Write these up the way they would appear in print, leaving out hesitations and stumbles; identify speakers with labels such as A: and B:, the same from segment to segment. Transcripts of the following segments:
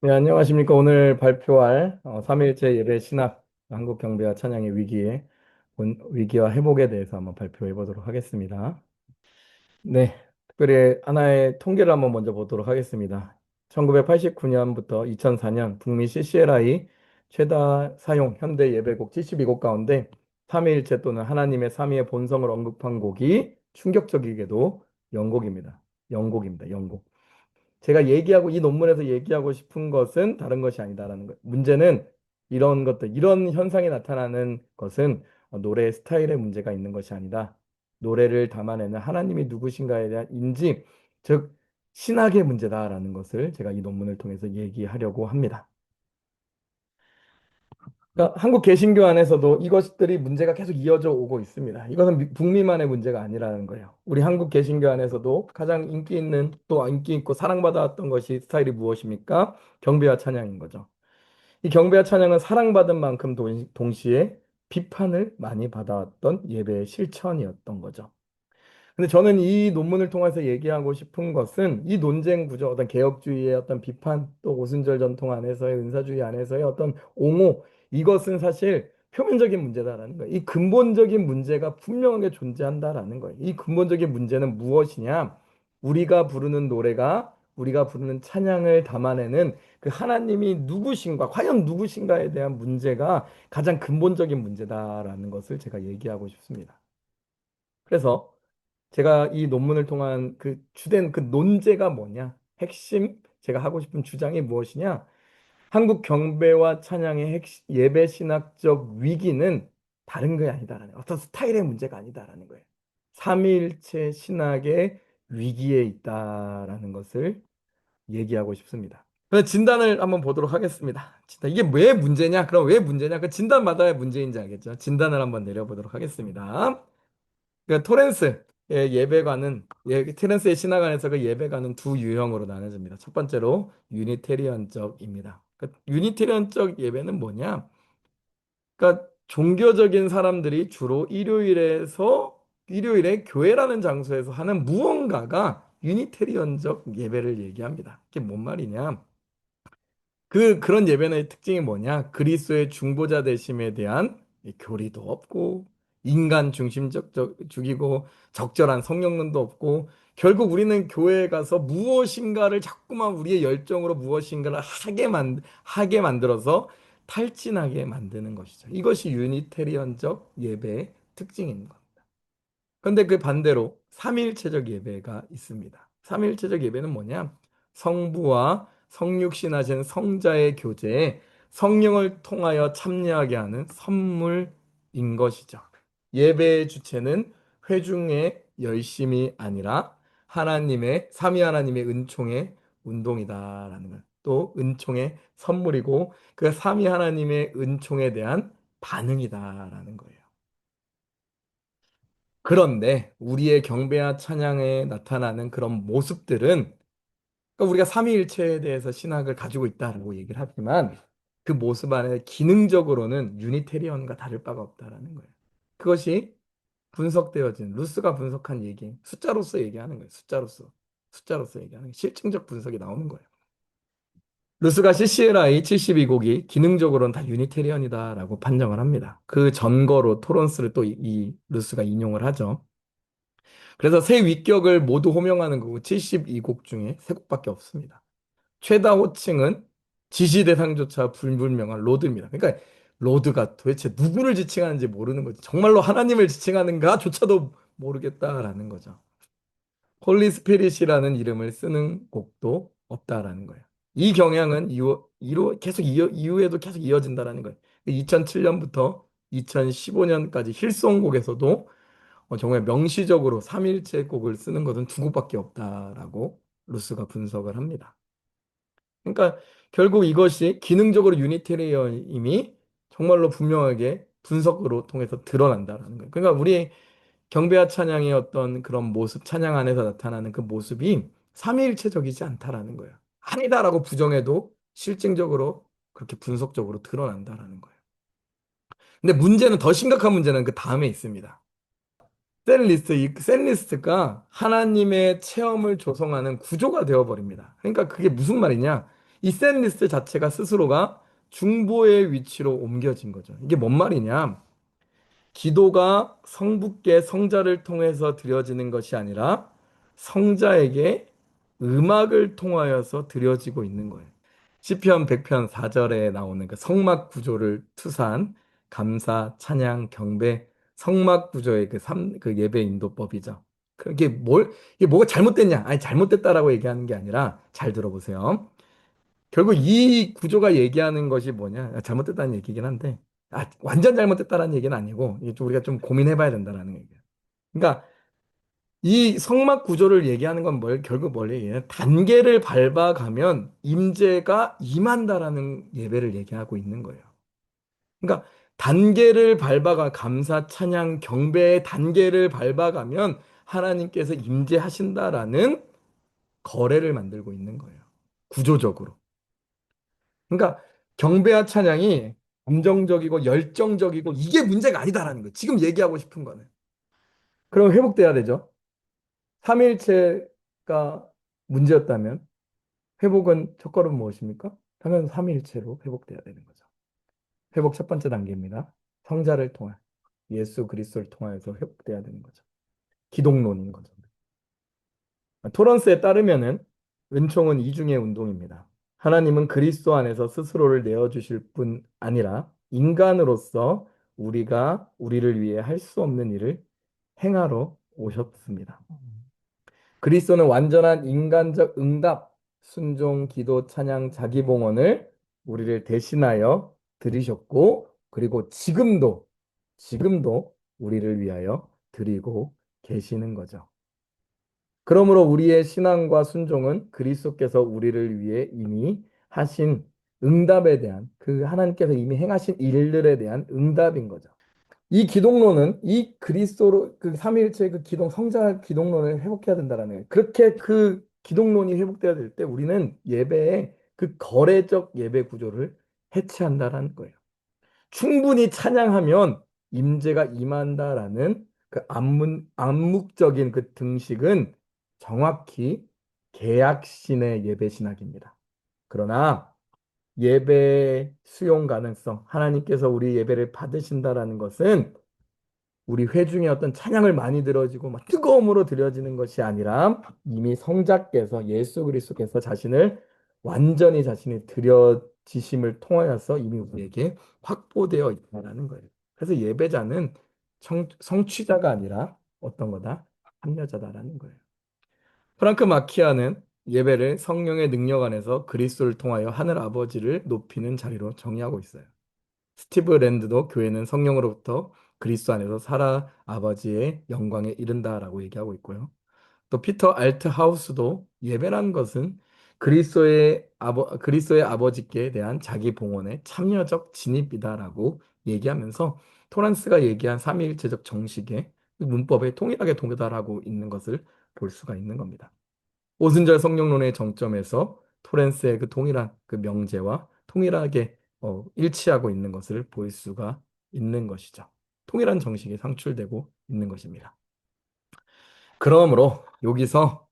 A: 네, 안녕하십니까. 오늘 발표할 3일째 예배 신학 한국 경배와 찬양의 위기와 회복에 대해서 한번 발표해 보도록 하겠습니다. 네, 특별히 하나의 통계를 한번 먼저 보도록 하겠습니다. 1989년부터 2004년 북미 CCLI 최다 사용 현대 예배곡 72곡 가운데 삼위일체 또는 하나님의 삼위의 본성을 언급한 곡이 충격적이게도 영곡입니다. 영곡입니다. 영곡. 제가 얘기하고 이 논문에서 얘기하고 싶은 것은 다른 것이 아니다라는 거예요. 문제는 이런 것들, 이런 현상이 나타나는 것은 노래의 스타일에 문제가 있는 것이 아니다. 노래를 담아내는 하나님이 누구신가에 대한 인지, 즉 신학의 문제다라는 것을 제가 이 논문을 통해서 얘기하려고 합니다. 그러니까 한국 개신교 안에서도 이것들이 문제가 계속 이어져 오고 있습니다. 이것은 북미만의 문제가 아니라는 거예요. 우리 한국 개신교 안에서도 가장 인기 있는 또 인기 있고 사랑받았던 것이 스타일이 무엇입니까? 경배와 찬양인 거죠. 이 경배와 찬양은 사랑받은 만큼 동시에 비판을 많이 받아왔던 예배의 실천이었던 거죠. 근데 저는 이 논문을 통해서 얘기하고 싶은 것은 이 논쟁 구조, 어떤 개혁주의의 어떤 비판, 또 오순절 전통 안에서의 은사주의 안에서의 어떤 옹호, 이것은 사실 표면적인 문제다라는 거예요. 이 근본적인 문제가 분명하게 존재한다라는 거예요. 이 근본적인 문제는 무엇이냐? 우리가 부르는 노래가 우리가 부르는 찬양을 담아내는 그 하나님이 누구신가, 과연 누구신가에 대한 문제가 가장 근본적인 문제다라는 것을 제가 얘기하고 싶습니다. 그래서 제가 이 논문을 통한 그 주된 그 논제가 뭐냐? 핵심 제가 하고 싶은 주장이 무엇이냐? 한국 경배와 찬양의 예배 신학적 위기는 다른 게 아니다라는 어떤 스타일의 문제가 아니다라는 거예요. 삼위일체 신학의 위기에 있다라는 것을 얘기하고 싶습니다. 그래서 진단을 한번 보도록 하겠습니다. 진단 이게 왜 문제냐? 그럼 왜 문제냐? 그 진단마다의 문제인지 알겠죠? 진단을 한번 내려보도록 하겠습니다. 그러니까 토렌스의 신학안에서 그 예배관은 두 유형으로 나눠집니다. 첫 번째로 유니테리언적입니다. 그러니까 유니테리언적 예배는 뭐냐? 그러니까 종교적인 사람들이 주로 일요일에 교회라는 장소에서 하는 무언가가 유니테리언적 예배를 얘기합니다. 이게 뭔 말이냐? 그런 예배의 특징이 뭐냐? 그리스도의 중보자 되심에 대한 이 교리도 없고, 인간 중심적이고, 적절한 성령론도 없고, 결국 우리는 교회에 가서 무엇인가를 자꾸만 우리의 열정으로 무엇인가를 하게 만들어서 탈진하게 만드는 것이죠. 이것이 유니테리언적 예배의 특징입니다. 그런데 그 반대로 삼위일체적 예배가 있습니다. 삼위일체적 예배는 뭐냐? 성부와 성육신하신 성자의 교제에 성령을 통하여 참여하게 하는 선물인 것이죠. 예배의 주체는 회중의 열심이 아니라 삼위 하나님의 은총의 운동이다라는 것. 또 은총의 선물이고 그 삼위 하나님의 은총에 대한 반응이다라는 거예요. 그런데 우리의 경배와 찬양에 나타나는 그런 모습들은 그러니까 우리가 삼위일체에 대해서 신학을 가지고 있다라고 얘기를 하지만 그 모습 안에 기능적으로는 유니테리언과 다를 바가 없다라는 거예요. 그것이 분석되어진 루스가 분석한 얘기, 숫자로서 얘기하는 거예요. 숫자로서 얘기하는 실증적 분석이 나오는 거예요. 루스가 CCLI 72곡이 기능적으로는 다 유니테리언이다라고 판정을 합니다. 그 전거로 토론스를 또 이 루스가 인용을 하죠. 그래서 새 위격을 모두 호명하는 곡은 72곡 중에 3곡밖에 없습니다. 최다 호칭은 지시 대상조차 불분명한 로드입니다. 그러니까 로드가 도대체 누구를 지칭하는지 모르는 거지. 정말로 하나님을 지칭하는가조차도 모르겠다라는 거죠. 홀리 스피릿이라는 이름을 쓰는 곡도 없다라는 거예요. 이 경향은 이후에도 계속 이어진다라는 거예요. 2007년부터 2015년까지 힐송곡에서도 정말 명시적으로 삼일체 곡을 쓰는 것은 두 곡밖에 없다라고 루스가 분석을 합니다. 그러니까 결국 이것이 기능적으로 유니테리언임이 정말로 분명하게 분석으로 통해서 드러난다라는 거예요. 그러니까 우리 경배와 찬양의 어떤 그런 모습, 찬양 안에서 나타나는 그 모습이 삼위일체적이지 않다라는 거예요. 아니다라고 부정해도 실증적으로 그렇게 분석적으로 드러난다라는 거예요. 근데 문제는 더 심각한 문제는 그 다음에 있습니다. 이 셀리스트가 하나님의 체험을 조성하는 구조가 되어버립니다. 그러니까 그게 무슨 말이냐? 이 셋 리스트 자체가 스스로가 중보의 위치로 옮겨진 거죠. 이게 뭔 말이냐? 기도가 성부께 성자를 통해서 드려지는 것이 아니라 성자에게 음악을 통하여서 드려지고 있는 거예요. 시편 100편 4절에 나오는 그 성막 구조를 투사한 감사, 찬양, 경배, 성막 구조의 그 예배 인도법이죠. 이게 뭐가 잘못됐냐? 아니, 잘못됐다라고 얘기하는 게 아니라 잘 들어보세요. 결국 이 구조가 얘기하는 것이 뭐냐? 잘못됐다는 얘기긴 한데, 완전 잘못됐다라는 얘기는 아니고, 이게 좀 우리가 좀 고민해봐야 된다라는 얘기예요. 그러니까 이 성막 구조를 얘기하는 건 결국 뭘 얘기해요? 단계를 밟아가면 임재가 임한다라는 예배를 얘기하고 있는 거예요. 그러니까 단계를 밟아가 감사, 찬양, 경배의 단계를 밟아가면 하나님께서 임재하신다라는 거래를 만들고 있는 거예요. 구조적으로. 그러니까 경배와 찬양이 감정적이고 열정적이고 이게 문제가 아니다라는 거예요. 지금 얘기하고 싶은 거는. 그럼 회복돼야 되죠. 삼위일체가 문제였다면 회복은 첫걸음 무엇입니까? 당연 삼위일체로 회복돼야 되는 거죠. 회복 첫 번째 단계입니다. 성자를 통한 예수 그리스도를 통하여서 회복돼야 되는 거죠. 기독론인 거죠. 토런스에 따르면은 은총은 이중의 운동입니다. 하나님은 그리스도 안에서 스스로를 내어주실 뿐 아니라 인간으로서 우리가 우리를 위해 할 수 없는 일을 행하러 오셨습니다. 그리스도는 완전한 인간적 응답, 순종, 기도, 찬양, 자기봉헌을 우리를 대신하여 드리셨고, 그리고 지금도 우리를 위하여 드리고 계시는 거죠. 그러므로 우리의 신앙과 순종은 그리스도께서 우리를 위해 이미 하신 응답에 대한 그 하나님께서 이미 행하신 일들에 대한 응답인 거죠. 이 기독론은 이 그리스도로 그 삼위일체 그 기독 성자 기독론을 회복해야 된다라는 거예요. 그렇게 그 기독론이 회복돼야 될 때 우리는 예배의 그 거래적 예배 구조를 해체한다라는 거예요. 충분히 찬양하면 임재가 임한다라는 그 암묵적인 그 등식은 정확히 계약신의 예배 신학입니다. 그러나 예배 수용 가능성, 하나님께서 우리 예배를 받으신다라는 것은 우리 회중의 어떤 찬양을 많이 들어지고 막 뜨거움으로 드려지는 것이 아니라 이미 성자께서 예수 그리스도께서 자신을 완전히 자신이 드려지심을 통하여서 이미 우리에게 확보되어 있다라는 거예요. 그래서 예배자는 성취자가 아니라 어떤 거다? 참여자다라는 거예요. 프랑크 마키아는 예배를 성령의 능력 안에서 그리스도를 통하여 하늘 아버지를 높이는 자리로 정의하고 있어요. 스티브 랜드도 교회는 성령으로부터 그리스도 안에서 살아 아버지의 영광에 이른다라고 얘기하고 있고요. 또 피터 알트하우스도 예배란 것은 그리스도의 아버지께 대한 자기 봉헌의 참여적 진입이다라고 얘기하면서 토란스가 얘기한 삼위일체적 정식의 문법에 동일하게 동달하고 있는 것을 볼 수가 있는 겁니다. 오순절 성령론의 정점에서 토렌스의 그 동일한 그 명제와 동일하게 일치하고 있는 것을 볼 수가 있는 것이죠. 동일한 정식이 상출되고 있는 것입니다. 그러므로 여기서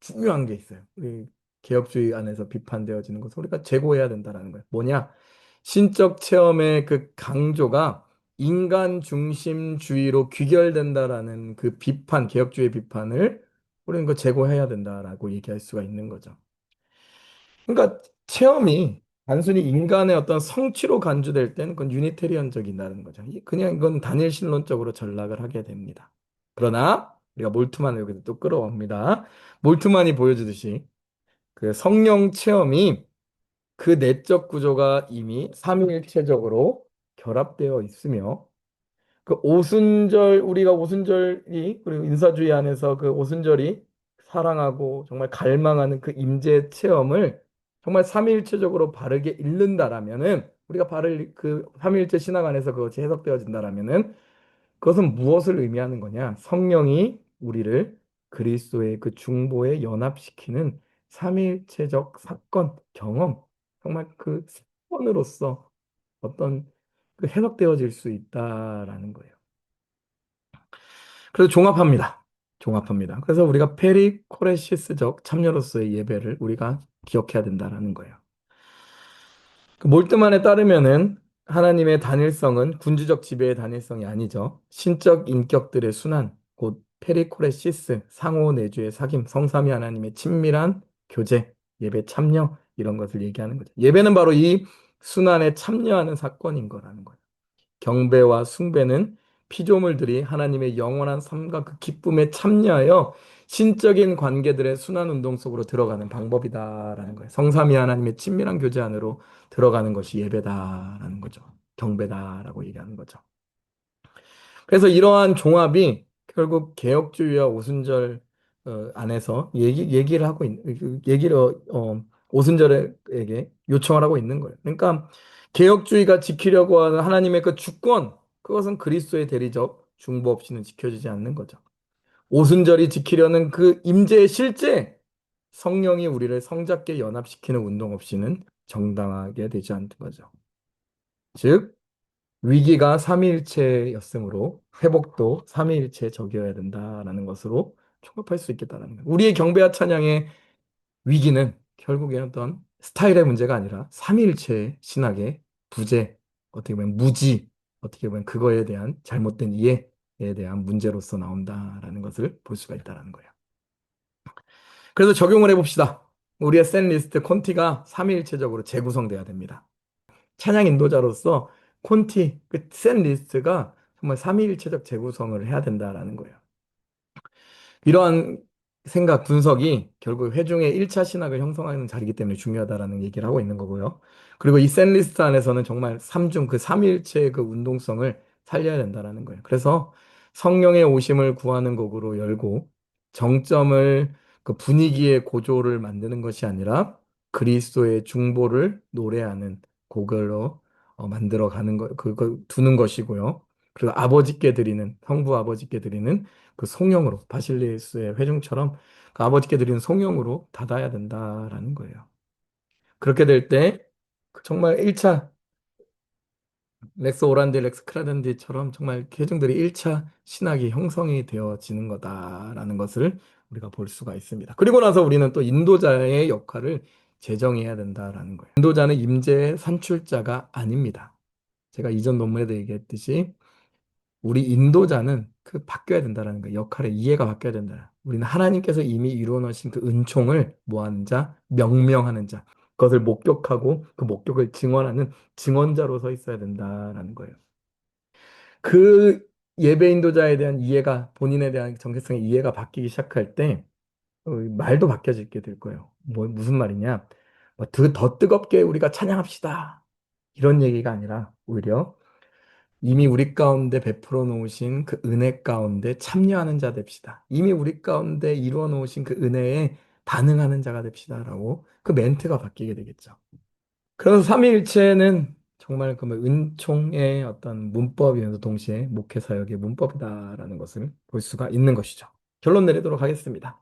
A: 중요한 게 있어요. 우리 개혁주의 안에서 비판되어지는 것을 우리가 제고해야 된다는 거예요. 뭐냐? 신적 체험의 그 강조가 인간 중심주의로 귀결된다라는 그 비판, 개혁주의 비판을 우리는 그 제고해야 된다라고 얘기할 수가 있는 거죠. 그러니까 체험이 단순히 인간의 어떤 성취로 간주될 때는 그건 유니테리언적이라는 거죠. 그냥 이건 단일신론적으로 전락을 하게 됩니다. 그러나 우리가 몰트만을 여기서 또 끌어옵니다. 몰트만이 보여주듯이 그 성령 체험이 그 내적 구조가 이미 삼위일체적으로 결합되어 있으며 그 오순절 우리가 오순절이 그리고 인사주의 안에서 그 오순절이 사랑하고 정말 갈망하는 그 임재 체험을 정말 삼위일체적으로 바르게 읽는다라면은 우리가 바를 그 삼위일체 신학 안에서 그것이 해석되어진다라면은 그것은 무엇을 의미하는 거냐? 성령이 우리를 그리스도의 그 중보에 연합시키는 삼위일체적 사건, 경험, 정말 그 사건으로서 어떤 그 해석되어질 수 있다라는 거예요. 그래서 종합합니다. 종합합니다. 그래서 우리가 페리코레시스적 참여로서의 예배를 우리가 기억해야 된다라는 거예요. 그 몰트만에 따르면은 하나님의 단일성은 군주적 지배의 단일성이 아니죠. 신적 인격들의 순환, 곧 페리코레시스, 상호 내주의 사귐, 성삼위 하나님의 친밀한 교제, 예배 참여 이런 것을 얘기하는 거죠. 예배는 바로 이 순환에 참여하는 사건인 거라는 거예요. 경배와 숭배는 피조물들이 하나님의 영원한 삶과 그 기쁨에 참여하여 신적인 관계들의 순환 운동 속으로 들어가는 방법이다라는 거예요. 성삼위 하나님의 친밀한 교제 안으로 들어가는 것이 예배다라는 거죠. 경배다라고 얘기하는 거죠. 그래서 이러한 종합이 결국 개혁주의와 오순절 안에서 얘기를 하고 얘기를 오순절에게 요청을 하고 있는 거예요. 그러니까 개혁주의가 지키려고 하는 하나님의 그 주권, 그것은 그리스도의 대리적 중보 없이는 지켜지지 않는 거죠. 오순절이 지키려는 그 임재의 실제, 성령이 우리를 성잡게 연합시키는 운동 없이는 정당하게 되지 않는 거죠. 즉 위기가 삼위일체였으므로 회복도 삼위일체적이어야 된다라는 것으로 총합할 수 있겠다는 거예요. 우리의 경배와 찬양의 위기는 결국에 어떤 스타일의 문제가 아니라 삼위일체 신학의 부재, 어떻게 보면 무지, 어떻게 보면 그거에 대한 잘못된 이해에 대한 문제로서 나온다라는 것을 볼 수가 있다는 거예요. 그래서 적용을 해봅시다. 우리의 셋 리스트 콘티가 삼위일체적으로 재구성돼야 됩니다. 찬양 인도자로서 콘티, 그 셋 리스트가 정말 삼위일체적 재구성을 해야 된다라는 거예요. 이러한 생각, 분석이 결국 회중의 1차 신학을 형성하는 자리이기 때문에 중요하다라는 얘기를 하고 있는 거고요. 그리고 이 셋 리스트 안에서는 정말 삼중, 그 삼위일체의 그 운동성을 살려야 된다라는 거예요. 그래서 성령의 오심을 구하는 곡으로 열고 정점을 그 분위기의 고조를 만드는 것이 아니라 그리스도의 중보를 노래하는 곡으로 만들어 가는 거, 그거 두는 것이고요. 그리고 아버지께 드리는, 성부 아버지께 드리는 그 송영으로 바실리스의 회중처럼 그 아버지께 드리는 송영으로 닫아야 된다라는 거예요. 그렇게 될 때 정말 1차 렉스 오란디, 렉스 크라덴디처럼 정말 회중들이 1차 신학이 형성이 되어지는 거다라는 것을 우리가 볼 수가 있습니다. 그리고 나서 우리는 또 인도자의 역할을 재정해야 된다라는 거예요. 인도자는 임재의 산출자가 아닙니다. 제가 이전 논문에도 얘기했듯이 우리 인도자는 그 바뀌어야 된다라는 거예요. 역할의 이해가 바뀌어야 된다. 우리는 하나님께서 이미 이루어 놓으신 그 은총을 모하는 자, 명명하는 자, 그것을 목격하고 그 목격을 증언하는 증언자로 서 있어야 된다라는 거예요. 그 예배 인도자에 대한 이해가 본인에 대한 정체성의 이해가 바뀌기 시작할 때 말도 바뀌어지게 될 거예요. 무슨 말이냐? 더 뜨겁게 우리가 찬양합시다. 이런 얘기가 아니라 오히려 이미 우리 가운데 베풀어 놓으신 그 은혜 가운데 참여하는 자 됩시다. 이미 우리 가운데 이루어 놓으신 그 은혜에 반응하는 자가 됩시다라고 그 멘트가 바뀌게 되겠죠. 그래서 삼위일체는 정말 그 은총의 어떤 문법이면서 동시에 목회 사역의 문법이다라는 것을 볼 수가 있는 것이죠. 결론 내리도록 하겠습니다.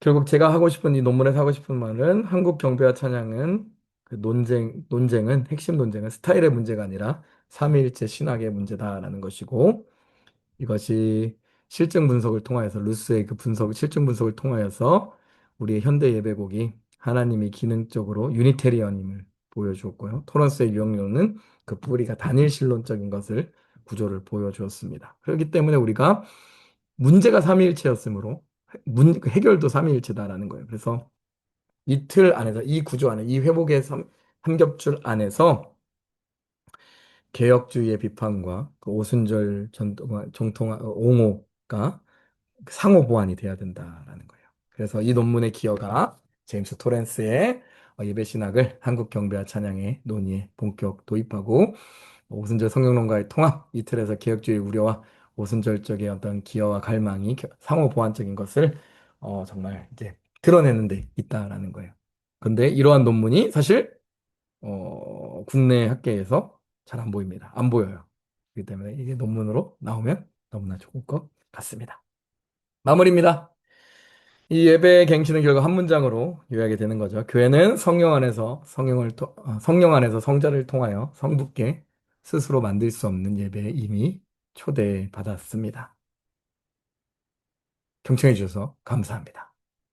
A: 결국 제가 하고 싶은 이 논문에서 하고 싶은 말은 한국 경배와 찬양은 그 논쟁은 핵심 논쟁은 스타일의 문제가 아니라 삼위일체 신학의 문제다라는 것이고 이것이 실증 분석을 통하여서 루스의 그 실증 분석을 통하여서 우리의 현대 예배곡이 하나님이 기능적으로 유니테리언임을 보여주었고요. 토런스의 유형론은 그 뿌리가 단일신론적인 것을 구조를 보여주었습니다. 그렇기 때문에 우리가 문제가 삼위일체였으므로 해결도 삼위일체다라는 거예요. 그래서 이 틀 안에서 이 구조 안에 이 회복의 삼겹줄 안에서 개혁주의의 비판과 그 오순절 옹호가 상호 보완이 돼야 된다라는 거예요. 그래서 이 논문의 기여가 제임스 토렌스의 예배 신학을 한국 경배와 찬양의 논의에 본격 도입하고 오순절 성경론과의 통합 이 틀에서 개혁주의 우려와 오순절적의 어떤 기여와 갈망이 상호 보완적인 것을 정말 이제 드러내는 데 있다라는 거예요. 그런데 이러한 논문이 사실 국내 학계에서 잘 안 보입니다. 안 보여요. 그렇기 때문에 이게 논문으로 나오면 너무나 좋을 것 같습니다. 마무리입니다. 이 예배의 갱신은 결국 한 문장으로 요약이 되는 거죠. 교회는 성령 안에서 성자를 통하여 성부께 스스로 만들 수 없는 예배에 이미 초대받았습니다. 경청해 주셔서 감사합니다.